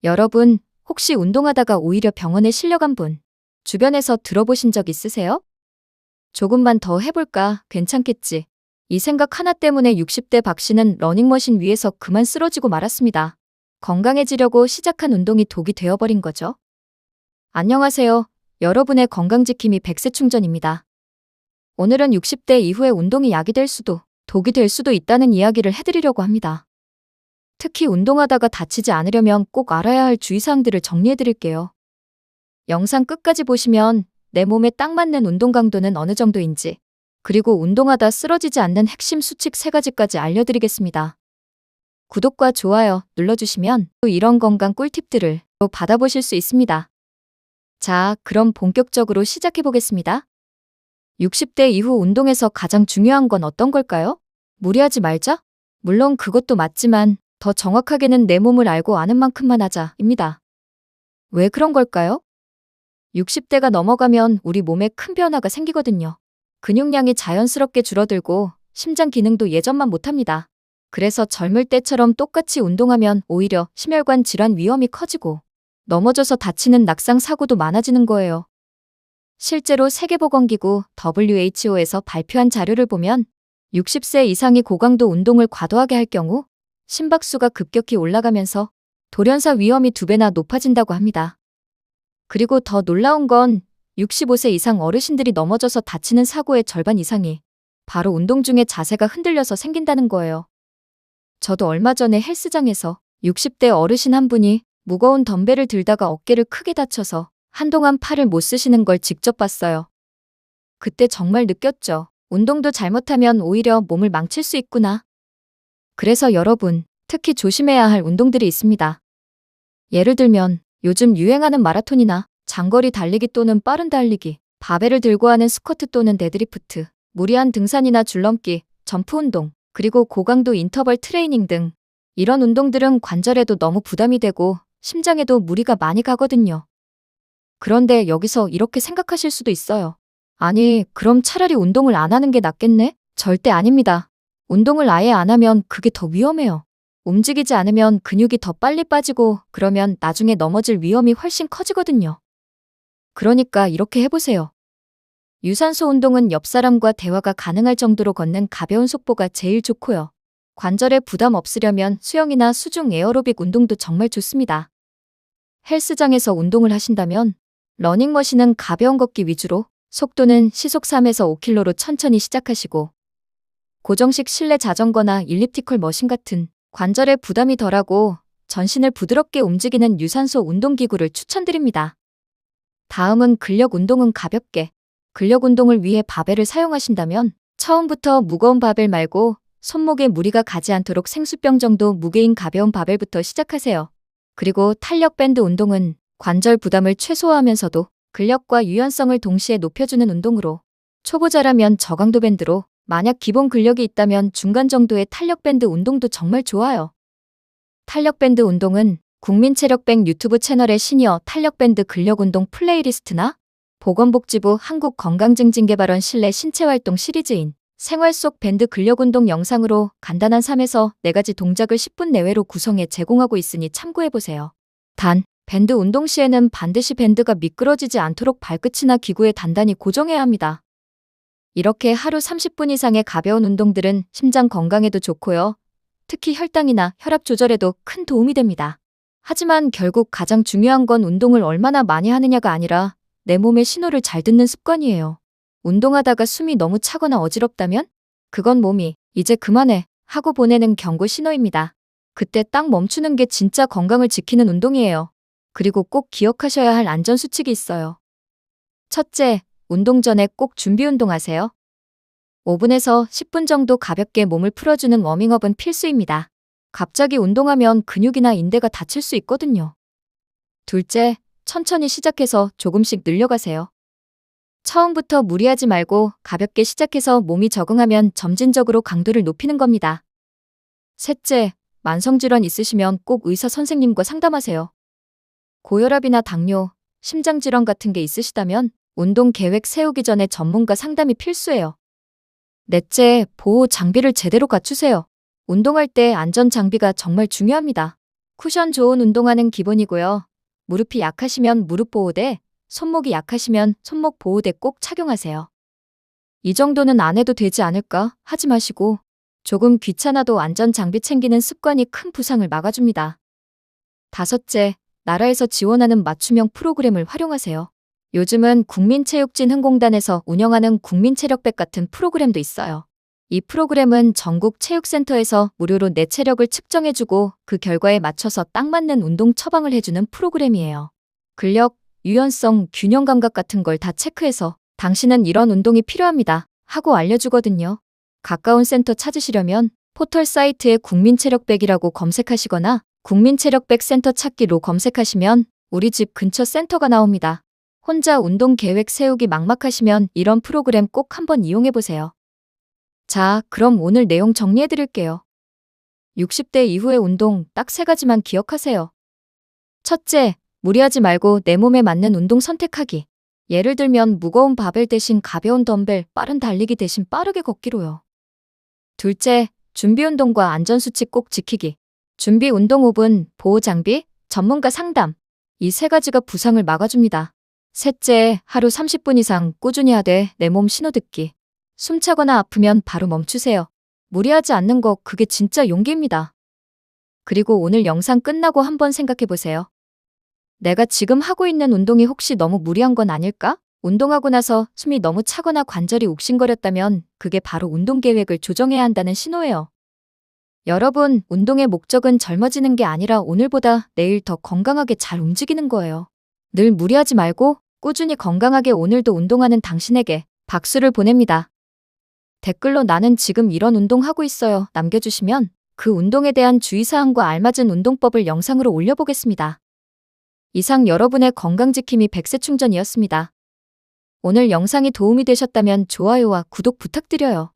여러분, 혹시 운동하다가 오히려 병원에 실려간 분, 주변에서 들어보신 적 있으세요? 조금만 더 해볼까? 괜찮겠지. 이 생각 하나 때문에 60대 박 씨는 러닝머신 위에서 그만 쓰러지고 말았습니다. 건강해지려고 시작한 운동이 독이 되어버린 거죠. 안녕하세요. 여러분의 건강지킴이 100세 충전입니다. 오늘은 60대 이후에 운동이 약이 될 수도, 독이 될 수도 있다는 이야기를 해드리려고 합니다. 특히 운동하다가 다치지 않으려면 꼭 알아야 할 주의사항들을 정리해드릴게요. 영상 끝까지 보시면 내 몸에 딱 맞는 운동 강도는 어느 정도인지, 그리고 운동하다 쓰러지지 않는 핵심 수칙 3가지까지 알려드리겠습니다. 구독과 좋아요 눌러주시면 또 이런 건강 꿀팁들을 또 받아보실 수 있습니다. 자, 그럼 본격적으로 시작해보겠습니다. 60대 이후 운동에서 가장 중요한 건 어떤 걸까요? 무리하지 말자? 물론 그것도 맞지만 더 정확하게는 내 몸을 알고 아는 만큼만 하자입니다. 왜 그런 걸까요? 60대가 넘어가면 우리 몸에 큰 변화가 생기거든요. 근육량이 자연스럽게 줄어들고 심장 기능도 예전만 못합니다. 그래서 젊을 때처럼 똑같이 운동하면 오히려 심혈관 질환 위험이 커지고 넘어져서 다치는 낙상 사고도 많아지는 거예요. 실제로 세계보건기구 WHO에서 발표한 자료를 보면 60세 이상이 고강도 운동을 과도하게 할 경우 심박수가 급격히 올라가면서 돌연사 위험이 2배나 높아진다고 합니다. 그리고 더 놀라운 건 65세 이상 어르신들이 넘어져서 다치는 사고의 절반 이상이 바로 운동 중에 자세가 흔들려서 생긴다는 거예요. 저도 얼마 전에 헬스장에서 60대 어르신 한 분이 무거운 덤벨을 들다가 어깨를 크게 다쳐서 한동안 팔을 못 쓰시는 걸 직접 봤어요. 그때 정말 느꼈죠. 운동도 잘못하면 오히려 몸을 망칠 수 있구나. 그래서 여러분, 특히 조심해야 할 운동들이 있습니다. 예를 들면 요즘 유행하는 마라톤이나 장거리 달리기 또는 빠른 달리기, 바벨을 들고 하는 스쿼트 또는 데드리프트, 무리한 등산이나 줄넘기, 점프 운동, 그리고 고강도 인터벌 트레이닝 등 이런 운동들은 관절에도 너무 부담이 되고 심장에도 무리가 많이 가거든요. 그런데 여기서 이렇게 생각하실 수도 있어요. 아니, 그럼 차라리 운동을 안 하는 게 낫겠네? 절대 아닙니다. 운동을 아예 안 하면 그게 더 위험해요. 움직이지 않으면 근육이 더 빨리 빠지고 그러면 나중에 넘어질 위험이 훨씬 커지거든요. 그러니까 이렇게 해보세요. 유산소 운동은 옆 사람과 대화가 가능할 정도로 걷는 가벼운 속보가 제일 좋고요. 관절에 부담 없으려면 수영이나 수중 에어로빅 운동도 정말 좋습니다. 헬스장에서 운동을 하신다면 러닝머신은 가벼운 걷기 위주로 속도는 시속 3에서 5km로 천천히 시작하시고 고정식 실내 자전거나 일리프티컬 머신 같은 관절에 부담이 덜하고 전신을 부드럽게 움직이는 유산소 운동기구를 추천드립니다. 다음은 근력 운동은 가볍게. 근력 운동을 위해 바벨을 사용하신다면 처음부터 무거운 바벨 말고 손목에 무리가 가지 않도록 생수병 정도 무게인 가벼운 바벨부터 시작하세요. 그리고 탄력 밴드 운동은 관절 부담을 최소화하면서도 근력과 유연성을 동시에 높여주는 운동으로 초보자라면 저강도 밴드로 만약 기본 근력이 있다면 중간 정도의 탄력 밴드 운동도 정말 좋아요. 탄력 밴드 운동은 국민체력백 유튜브 채널의 시니어 탄력 밴드 근력 운동 플레이리스트나 보건복지부 한국건강증진개발원 실내 신체활동 시리즈인 생활 속 밴드 근력 운동 영상으로 간단한 3에서 4가지 동작을 10분 내외로 구성해 제공하고 있으니 참고해보세요. 단, 밴드 운동 시에는 반드시 밴드가 미끄러지지 않도록 발끝이나 기구에 단단히 고정해야 합니다. 이렇게 하루 30분 이상의 가벼운 운동들은 심장 건강에도 좋고요. 특히 혈당이나 혈압 조절에도 큰 도움이 됩니다. 하지만 결국 가장 중요한 건 운동을 얼마나 많이 하느냐가 아니라 내 몸의 신호를 잘 듣는 습관이에요. 운동하다가 숨이 너무 차거나 어지럽다면 그건 몸이 이제 그만해 하고 보내는 경고 신호입니다. 그때 딱 멈추는 게 진짜 건강을 지키는 운동이에요. 그리고 꼭 기억하셔야 할 안전수칙이 있어요. 첫째, 운동 전에 꼭 준비 운동하세요. 5분에서 10분 정도 가볍게 몸을 풀어주는 워밍업은 필수입니다. 갑자기 운동하면 근육이나 인대가 다칠 수 있거든요. 둘째, 천천히 시작해서 조금씩 늘려가세요. 처음부터 무리하지 말고 가볍게 시작해서 몸이 적응하면 점진적으로 강도를 높이는 겁니다. 셋째, 만성질환 있으시면 꼭 의사 선생님과 상담하세요. 고혈압이나 당뇨, 심장질환 같은 게 있으시다면 운동 계획 세우기 전에 전문가 상담이 필수예요. 넷째, 보호 장비를 제대로 갖추세요. 운동할 때 안전 장비가 정말 중요합니다. 쿠션 좋은 운동화는 기본이고요. 무릎이 약하시면 무릎 보호대, 손목이 약하시면 손목 보호대 꼭 착용하세요. 이 정도는 안 해도 되지 않을까 하지 마시고 조금 귀찮아도 안전 장비 챙기는 습관이 큰 부상을 막아줍니다. 다섯째, 나라에서 지원하는 맞춤형 프로그램을 활용하세요. 요즘은 국민체육진흥공단에서 운영하는 국민체력백 같은 프로그램도 있어요. 이 프로그램은 전국 체육센터에서 무료로 내 체력을 측정해주고 그 결과에 맞춰서 딱 맞는 운동 처방을 해주는 프로그램이에요. 근력, 유연성, 균형 감각 같은 걸 다 체크해서 당신은 이런 운동이 필요합니다 하고 알려주거든요. 가까운 센터 찾으시려면 포털 사이트에 국민체력백이라고 검색하시거나 국민체력백 센터 찾기로 검색하시면 우리 집 근처 센터가 나옵니다. 혼자 운동 계획 세우기 막막하시면 이런 프로그램 꼭 한번 이용해보세요. 자, 그럼 오늘 내용 정리해드릴게요. 60대 이후의 운동 딱 3가지만 기억하세요. 첫째, 무리하지 말고 내 몸에 맞는 운동 선택하기. 예를 들면 무거운 바벨 대신 가벼운 덤벨, 빠른 달리기 대신 빠르게 걷기로요. 둘째, 준비 운동과 안전수칙 꼭 지키기. 준비 운동 5분, 보호 장비, 전문가 상담. 이 3가지가 부상을 막아줍니다. 셋째, 하루 30분 이상 꾸준히 하되 내 몸 신호 듣기. 숨차거나 아프면 바로 멈추세요. 무리하지 않는 거 그게 진짜 용기입니다. 그리고 오늘 영상 끝나고 한번 생각해보세요. 내가 지금 하고 있는 운동이 혹시 너무 무리한 건 아닐까? 운동하고 나서 숨이 너무 차거나 관절이 욱신거렸다면 그게 바로 운동 계획을 조정해야 한다는 신호예요. 여러분, 운동의 목적은 젊어지는 게 아니라 오늘보다 내일 더 건강하게 잘 움직이는 거예요. 늘 무리하지 말고 꾸준히 건강하게 오늘도 운동하는 당신에게 박수를 보냅니다. 댓글로 나는 지금 이런 운동 하고 있어요 남겨주시면 그 운동에 대한 주의사항과 알맞은 운동법을 영상으로 올려보겠습니다. 이상 여러분의 건강지킴이 100세 충전이었습니다. 오늘 영상이 도움이 되셨다면 좋아요와 구독 부탁드려요.